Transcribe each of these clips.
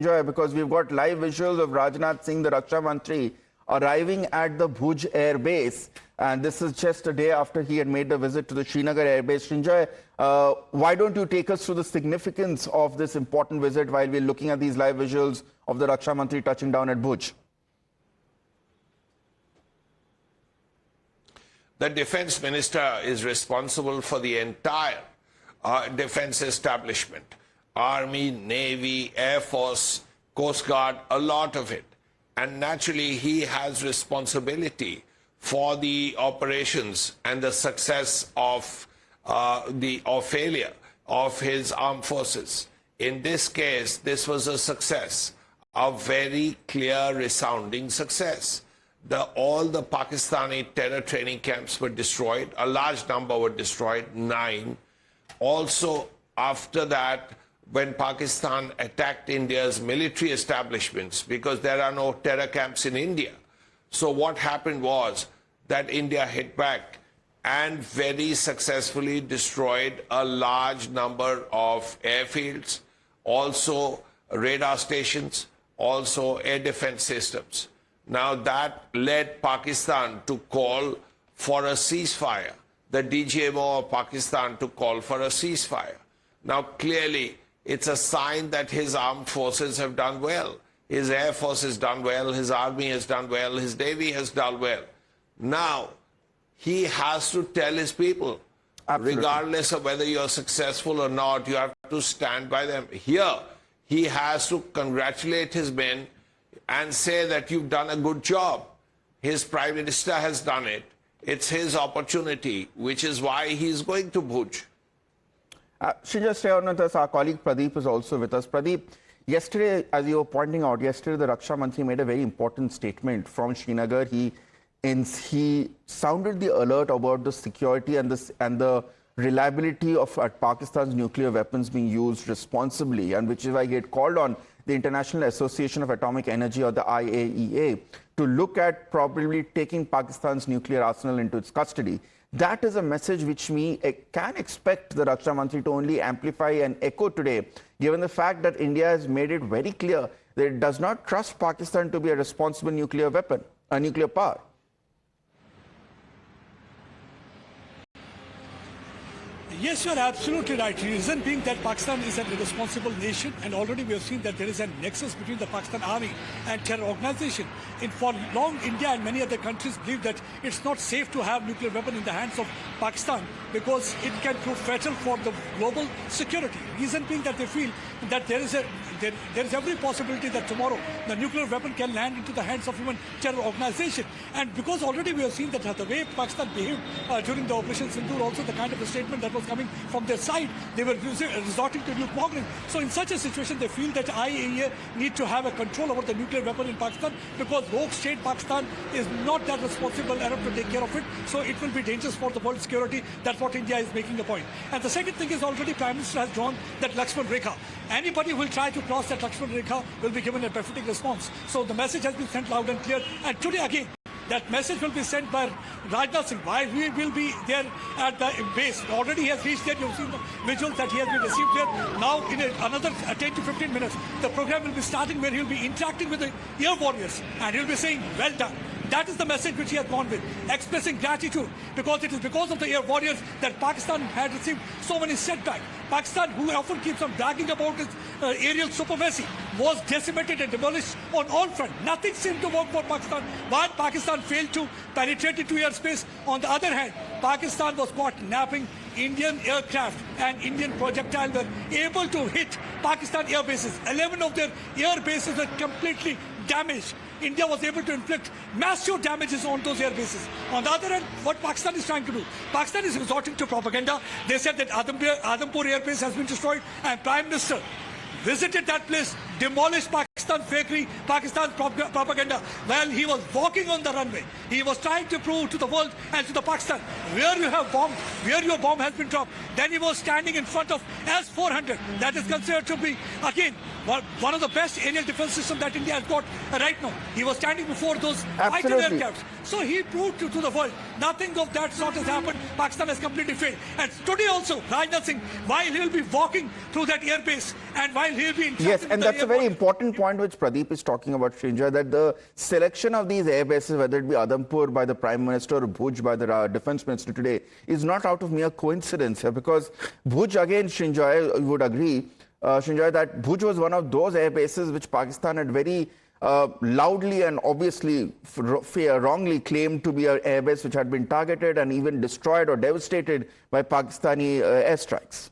Enjoy, because we've got live visuals of Rajnath Singh, the Raksha Mantri, arriving at the Bhuj airbase. And this is just a day after he had made the visit to the Srinagar airbase. Srinjoy, why don't you take us through the significance of this important visit while we're looking at these live visuals of the Raksha Mantri touching down at Bhuj? The defense minister is responsible for the entire defense establishment. Army, Navy, Air Force, Coast Guard, a lot of it. And naturally, he has responsibility for the operations and the success of or failure of his armed forces. In this case, this was a success, a very clear, resounding success. All the Pakistani terror training camps were destroyed. A large number were destroyed, 9. Also, after that, when Pakistan attacked India's military establishments, because there are no terror camps in India. So what happened was that India hit back and very successfully destroyed a large number of airfields, also radar stations, also air defense systems. Now that led Pakistan to call for a ceasefire, the DGMO of Pakistan to call for a ceasefire. Now clearly, it's a sign that his armed forces have done well. His Air Force has done well, his Army has done well, his Navy has done well. Now, he has to tell his people, absolutely, regardless of whether you're successful or not, you have to stand by them. Here, he has to congratulate his men and say that you've done a good job. His Prime Minister has done it. It's his opportunity, which is why he's going to Bhuj. Srinjoy, stay on with us. Our colleague Pradeep is also with us. Pradeep, yesterday, as you were pointing out, yesterday the Raksha Mantri made a very important statement from Srinagar. He sounded the alert about the security and the reliability of Pakistan's nuclear weapons being used responsibly, and which is why he had called on the International Association of Atomic Energy, or the IAEA, to look at probably taking Pakistan's nuclear arsenal into its custody. That is a message which we can expect the Raksha Mantri to only amplify and echo today, given the fact that India has made it very clear that it does not trust Pakistan to be a responsible nuclear weapon, a nuclear power. Yes, you are absolutely right. The reason being that Pakistan is an irresponsible nation, and already we have seen that there is a nexus between the Pakistan army and terror organization. For long, India and many other countries believe that it's not safe to have nuclear weapon in the hands of Pakistan because it can prove fatal for the global security. Reason being that they feel that there is every possibility that tomorrow the nuclear weapon can land into the hands of human terror organization. And because already we have seen that the way Pakistan behaved during the Operation SIndoor, also the kind of a statement that was coming from their side, they were resorting to nuke mongering. So in such a situation, they feel that IAEA need to have a control over the nuclear weapon in Pakistan, because rogue state Pakistan is not that responsible enough to take care of it. So it will be dangerous for the world security. That's what India is making a point. And the second thing is, already Prime Minister has drawn that Lakshman Rekha. Anybody who will try to cross that Lakshman Rekha will be given a befitting response. So the message has been sent loud and clear. And today again, that message will be sent by Rajnath Singh. Why we will be there at the base. Already he has reached there. You've seen the visuals that he has been received there. Now, in another 10 to 15 minutes, the program will be starting where he'll be interacting with the air warriors. And he'll be saying, well done. That is the message which he has gone with, expressing gratitude, because it is because of the air warriors that Pakistan had received so many setbacks. Pakistan, who often keeps on bragging about its aerial supremacy, was decimated and demolished on all fronts. Nothing seemed to work for Pakistan. While Pakistan failed to penetrate into airspace, on the other hand, Pakistan was caught napping. Indian aircraft and Indian projectile were able to hit Pakistan air bases. 11 of their air bases were completely damaged. India was able to inflict massive damages on those air bases. On the other hand, what Pakistan is trying to do, Pakistan is resorting to propaganda. They said that Adampur air base has been destroyed, and Prime Minister visited that place, demolished Pakistan. Pakistan fakery, Pakistan's propaganda. While he was walking on the runway, he was trying to prove to the world and to the Pakistan where you have bombed, where your bomb has been dropped. Then he was standing in front of S-400. That is considered to be, again, one of the best aerial defense systems that India has got right now. He was standing before those fighter aircrafts. So he proved to the world nothing of that sort has happened. Pakistan has completely failed. And today also, Rajnath Singh, while he will be walking through that airbase and while he will be... Yes, and that's a very important point which Pradeep is talking about, Srinjoy, that the selection of these air bases, whether it be Adampur by the Prime Minister or Bhuj by the Defence Minister today, is not out of mere coincidence here, because Bhuj, again, Srinjoy, you would agree, Srinjoy, that Bhuj was one of those air bases which Pakistan had very loudly and obviously wrongly claimed to be an airbase which had been targeted and even destroyed or devastated by Pakistani airstrikes.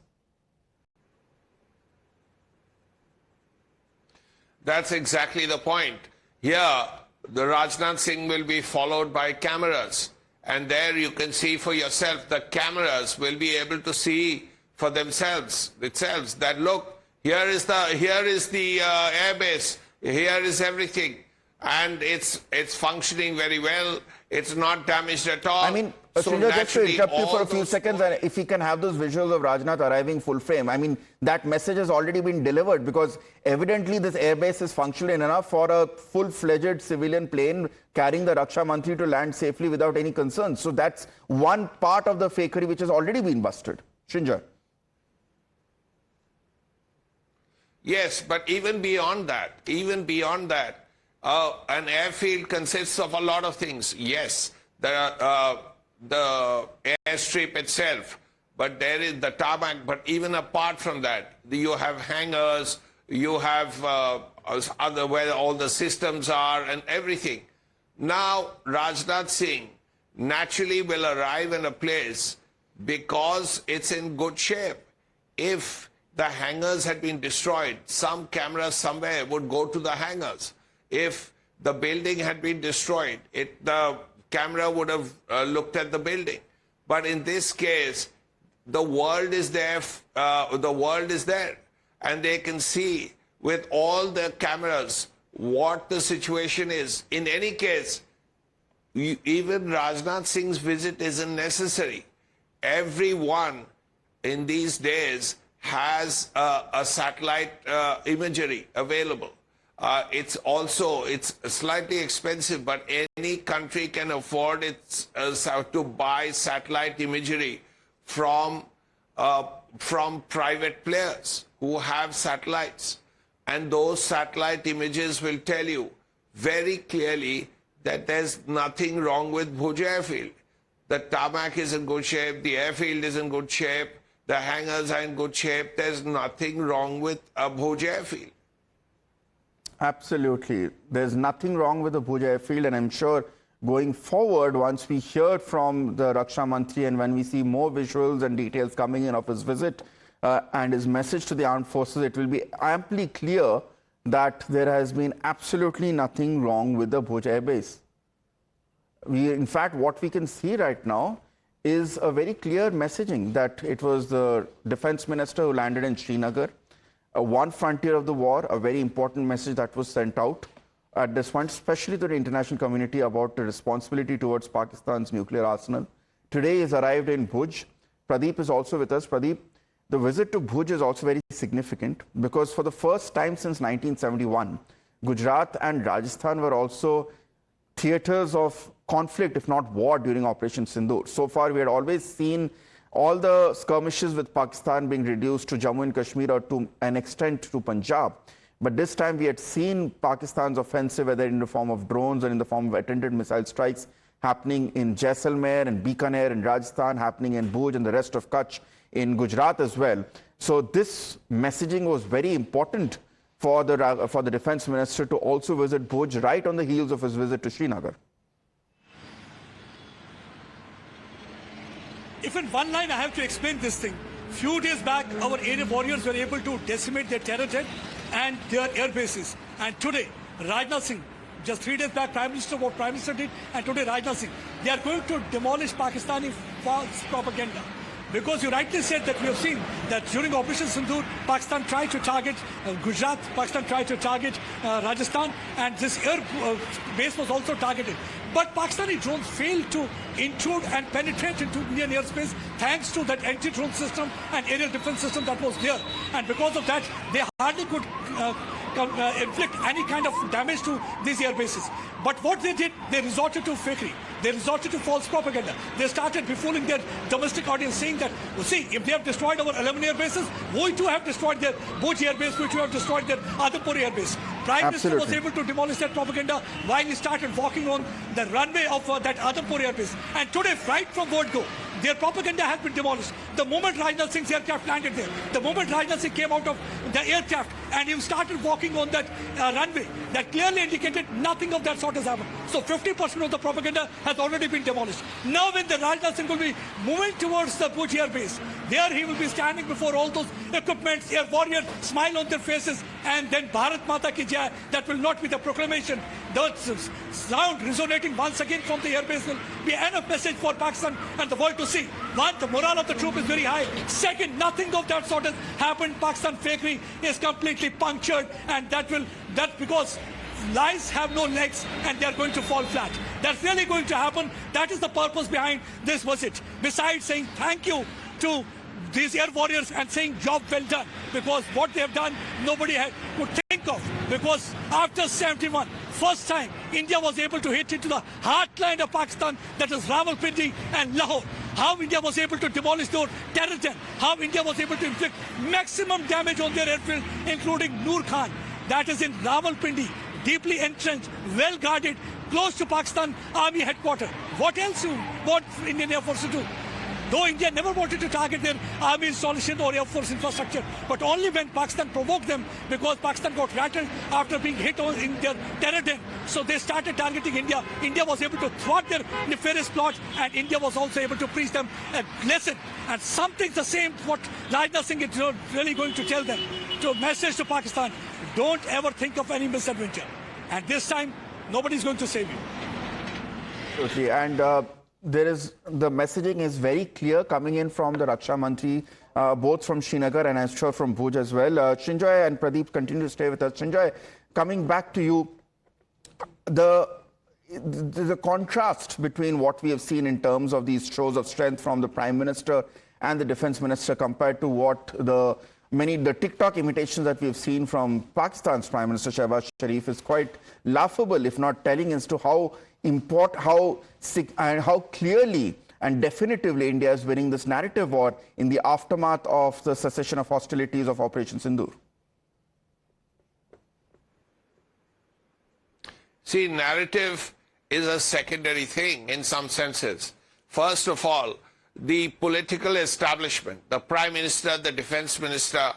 That's exactly the point. Here, the Rajnath Singh will be followed by cameras. And there you can see for yourself, the cameras will be able to see for themselves that look, here is the airbase, here is everything. And it's functioning very well. It's not damaged at all. I mean, Srinjoy, just to interrupt you for a few seconds, and if we can have those visuals of Rajnath arriving full frame, I mean, that message has already been delivered, because evidently this airbase is functional enough for a full-fledged civilian plane carrying the Raksha Mantri to land safely without any concerns. So that's one part of the fakery which has already been busted. Srinjoy. Yes, but even beyond that, an airfield consists of a lot of things. Yes, there are the airstrip itself, but there is the tarmac. But even apart from that, you have hangars, you have where all the systems are and everything. Now, Rajnath Singh naturally will arrive in a place because it's in good shape. If the hangars had been destroyed, some cameras somewhere would go to the hangars. If the building had been destroyed, the camera would have looked at the building. But in this case, the world is there. And they can see with all the cameras what the situation is. In any case, even Rajnath Singh's visit isn't necessary. Everyone in these days has a satellite imagery available. It's slightly expensive, but any country can afford to buy satellite imagery from private players who have satellites. And those satellite images will tell you very clearly that there's nothing wrong with Bhuj airfield. The tarmac is in good shape, the airfield is in good shape, the hangars are in good shape. There's nothing wrong with a Bhuj airfield. Absolutely. There's nothing wrong with the Bhuj airfield, and I'm sure going forward, once we hear from the Raksha Mantri and when we see more visuals and details coming in of his visit and his message to the armed forces, it will be amply clear that there has been absolutely nothing wrong with the Bhuj airbase. In fact, what we can see right now is a very clear messaging that it was the defense minister who landed in Srinagar. One frontier of the war, a very important message that was sent out at this point, especially to the international community about the responsibility towards Pakistan's nuclear arsenal. Today he's arrived in Bhuj. Pradeep is also with us. Pradeep, the visit to Bhuj is also very significant because for the first time since 1971, Gujarat and Rajasthan were also theaters of conflict, if not war, during Operation SIndoor. So far, we had always seen all the skirmishes with Pakistan being reduced to Jammu and Kashmir or to an extent to Punjab. But this time we had seen Pakistan's offensive, whether in the form of drones or in the form of attempted missile strikes, happening in Jaisalmer and Bikaner in Rajasthan, happening in Bhuj and the rest of Kutch in Gujarat as well. So this messaging was very important for the defense minister to also visit Bhuj right on the heels of his visit to Srinagar. If in one line I have to explain this thing, few days back our area warriors were able to decimate their terror jet and their air bases. And today, Rajnath Singh, just 3 days back, what Prime Minister did, and today Rajnath Singh, they are going to demolish Pakistani false propaganda. Because you rightly said that we have seen that during Operation SIndoor, Pakistan tried to target Gujarat, Pakistan tried to target Rajasthan, and this air base was also targeted. But Pakistani drones failed to intrude and penetrate into Indian airspace thanks to that anti-drone system and aerial defense system that was there. And because of that, they hardly could inflict any kind of damage to these air bases. But what they did, they resorted to fakery. They resorted to false propaganda. They started befooling their domestic audience, saying that, well, see, if they have destroyed our 11 air bases, we too have destroyed their Bhuj air base, we too have destroyed their Adhampur air base. Prime Minister was able to demolish that propaganda while he started walking on the runway of that Adhampur air base. And today, right from word go, their propaganda has been demolished. The moment Rajnath Singh's aircraft landed there, the moment Rajnath Singh came out of the aircraft and he started walking on that runway, that clearly indicated nothing of that sort has happened. So 50% of the propaganda has already been demolished. Now when the Rajnath Singh will be moving towards the Bhuj air base, there he will be standing before all those equipments, air warriors, smile on their faces, and then Bharat Mata Ki Jai, that will not be the proclamation. The sound resonating once again from the airbase will be enough message for Pakistan and the world to see. One, the morale of the troop is very high. Second, nothing of that sort has happened. Pakistan fakery is completely punctured, and that's because lies have no legs and they are going to fall flat. That's really going to happen. That is the purpose behind this visit. Besides saying thank you to these air warriors and saying job well done, because what they have done nobody could think of, because after 71, first time India was able to hit into the heartland of Pakistan, that is Rawalpindi and Lahore. How India was able to demolish their terror den, how India was able to inflict maximum damage on their airfield, including Noor Khan, that is in Rawalpindi, deeply entrenched, well guarded, close to Pakistan Army headquarters. What else you want Indian Air Force to do? Though India never wanted to target their army installation or air force infrastructure, but only when Pakistan provoked them, because Pakistan got rattled after being hit in their terror den. So they started targeting India. India was able to thwart their nefarious plot, and India was also able to preach them a lesson. And something the same what Rajnath Singh is really going to tell them, to message to Pakistan, don't ever think of any misadventure. And this time, nobody's going to save you. Absolutely. And the messaging is very clear coming in from the Raksha Mantri, both from Srinagar and I'm sure from Bhuj as well. Shinjoy and Pradeep continue to stay with us. Shinjoy, coming back to you, the contrast between what we have seen in terms of these shows of strength from the Prime Minister and the Defense Minister compared to what the TikTok imitations that we've seen from Pakistan's Prime Minister Shehbaz Sharif is quite laughable, if not telling, as to how clearly and definitively India is winning this narrative war in the aftermath of the cessation of hostilities of Operation SIndoor. See, narrative is a secondary thing in some senses. First of all, the political establishment, the Prime Minister, the Defense Minister,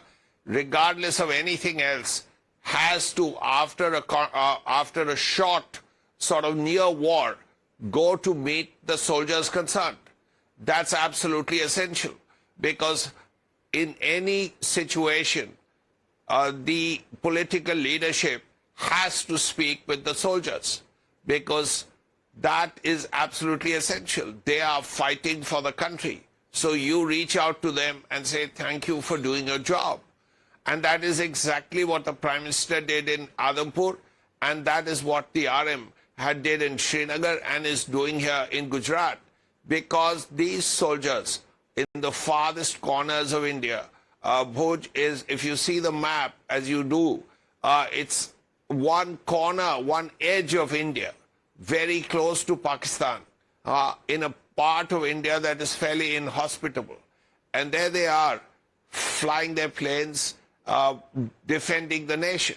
regardless of anything else, has to, after a short sort of near war, go to meet the soldiers concerned. That's absolutely essential, because in any situation, the political leadership has to speak with the soldiers, because that is absolutely essential. They are fighting for the country. So you reach out to them and say, thank you for doing your job. And that is exactly what the Prime Minister did in Adhampur, and that is what the RM had did in Srinagar and is doing here in Gujarat, because these soldiers in the farthest corners of India, Bhuj is, if you see the map as you do, it's one corner, one edge of India, very close to Pakistan, in a part of India that is fairly inhospitable. And there they are, flying their planes, defending the nation.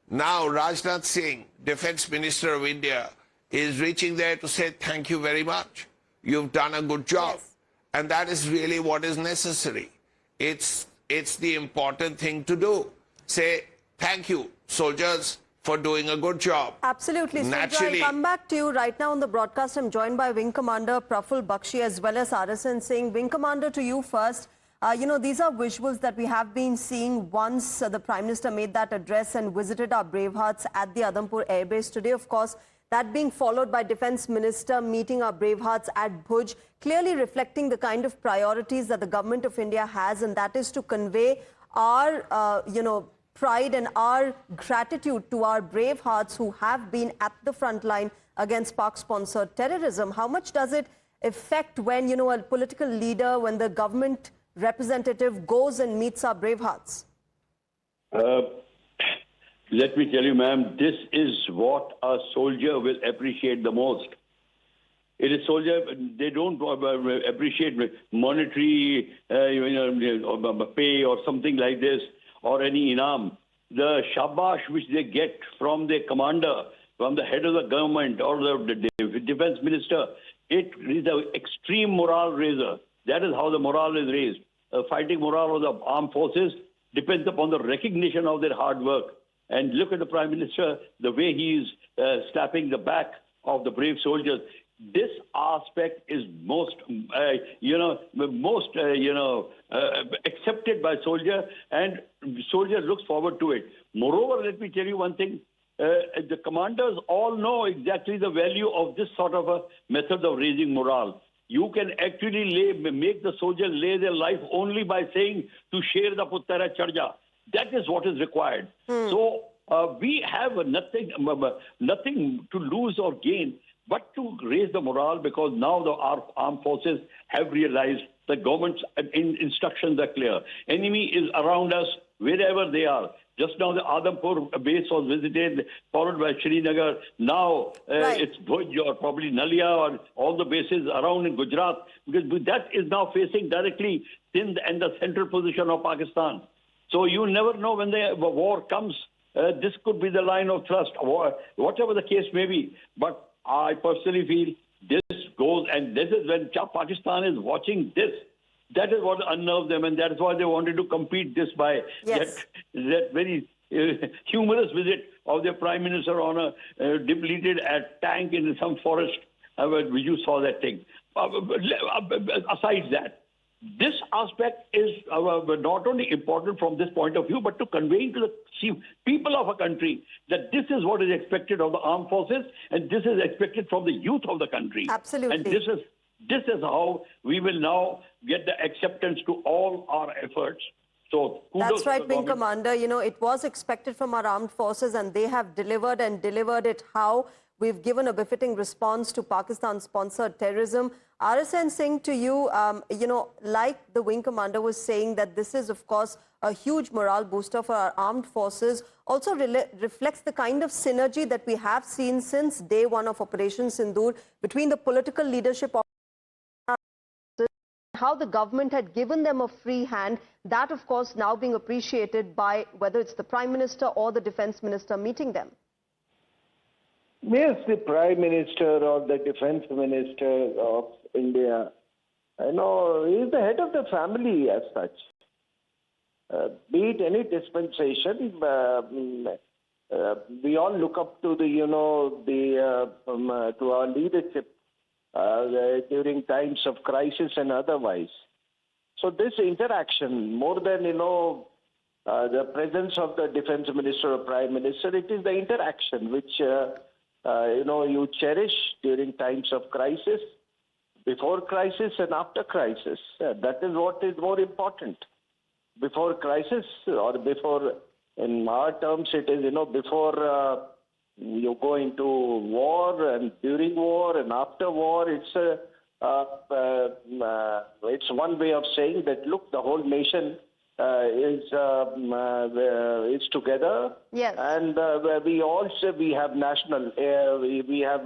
Now, Rajnath Singh, Defense Minister of India, is reaching there to say, thank you very much. You've done a good job. Yes. And that is really what is necessary. It's the important thing to do. Say, thank you, soldiers, for doing a good job. Absolutely. Naturally, I'll come back to you right now on the broadcast. I'm joined by Wing Commander Praful Bakshi as well as RSN Singh. Wing Commander, to you first. These are visuals that we have been seeing once the Prime Minister made that address and visited our brave hearts at the Adhampur airbase. Today, of course, That being followed by Defence Minister meeting our brave hearts at Bhuj, clearly reflecting the kind of priorities that the Government of India has, and that is to convey our, pride and our gratitude to our brave hearts who have been at the front line against Pak-sponsored terrorism. How much does it affect when, a political leader, when the government representative goes and meets our brave hearts? Let me tell you, ma'am, this is what a soldier will appreciate the most. It is soldier, they don't appreciate monetary pay or something like this, or any inam. The shabash which they get from their commander, from the head of the government or the defense minister, it is an extreme morale raiser. That is how the morale is raised. Fighting morale of the armed forces depends upon the recognition of their hard work. And look at the Prime Minister, the way he is slapping the back of the brave soldiers. This aspect is most accepted by soldier, and soldier looks forward to it. Moreover, let me tell you one thing. The commanders all know exactly the value of this sort of a method of raising morale. You can actually make the soldier lay their life only by saying to share the puttara charja. That is what is required. So we have nothing to lose or gain but to raise the morale, because now our armed forces have realized the government's instructions are clear. Enemy is around us wherever they are. Just now the Adampur base was visited, followed by Srinagar. Now it's Bhuj or probably Nalia or all the bases around in Gujarat, because that is now facing directly Sindh and the central position of Pakistan. So you never know when the war comes. This could be the line of thrust, whatever the case may be. But I personally feel this goes, and this is when Pakistan is watching this. That is what unnerved them, and that is why they wanted to compete this by that very humorous visit of their Prime Minister on a depleted tank in some forest. You saw that thing. Aside that, this aspect is not only important from this point of view, but to convey to the people of a country that this is what is expected of the armed forces, and this is expected from the youth of the country. Absolutely. And this is how we will now get the acceptance to all our efforts. So that's right, Wing Commander. It was expected from our armed forces, and they have delivered, and delivered it how? We've given a befitting response to Pakistan-sponsored terrorism. RSN Singh, to you, like the Wing Commander was saying, that this is, of course, a huge morale booster for our armed forces. Also reflects the kind of synergy that we have seen since day one of Operation SIndoor between the political leadership of how the government had given them a free hand. That, of course, now being appreciated by whether it's the Prime Minister or the Defence Minister meeting them. Yes, the Prime Minister or the Defence Minister of India, is the head of the family as such. Be it any dispensation, we all look up to to our leadership during times of crisis and otherwise. So this interaction, more than the presence of the Defence Minister or Prime Minister, it is the interaction which you cherish during times of crisis, before crisis and after crisis. That is what is more important. Before crisis, or before, in our terms, it is, before you go into war, and during war and after war. It's one way of saying that, look, the whole nation is together. Yes. And we have national we have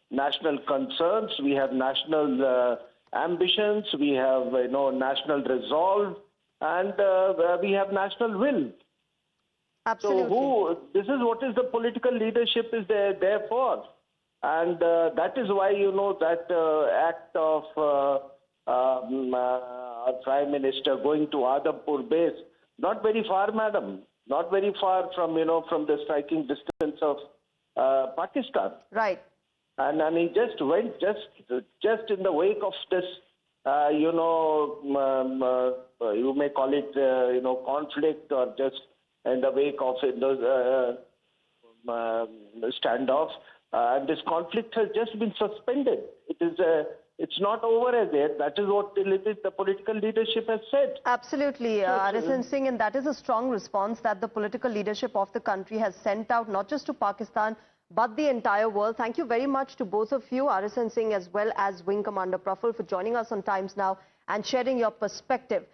national concerns, we have national ambitions, we have national resolve, and we have national will. Absolutely. So this is what is the political leadership is there for. And that is why, that act of our Prime Minister going to Adampur base, not very far, madam, not very far from, from the striking distance of Pakistan. Right. And he just went just in the wake of this, you may call it, conflict, or just in the wake of those standoffs. and this conflict has just been suspended. It's not over as yet. That is what the political leadership has said. Absolutely, RSN Singh, and that is a strong response that the political leadership of the country has sent out, not just to Pakistan, but the entire world. Thank you very much to both of you, RSN Singh as well as Wing Commander Praful, for joining us on Times Now and sharing your perspective.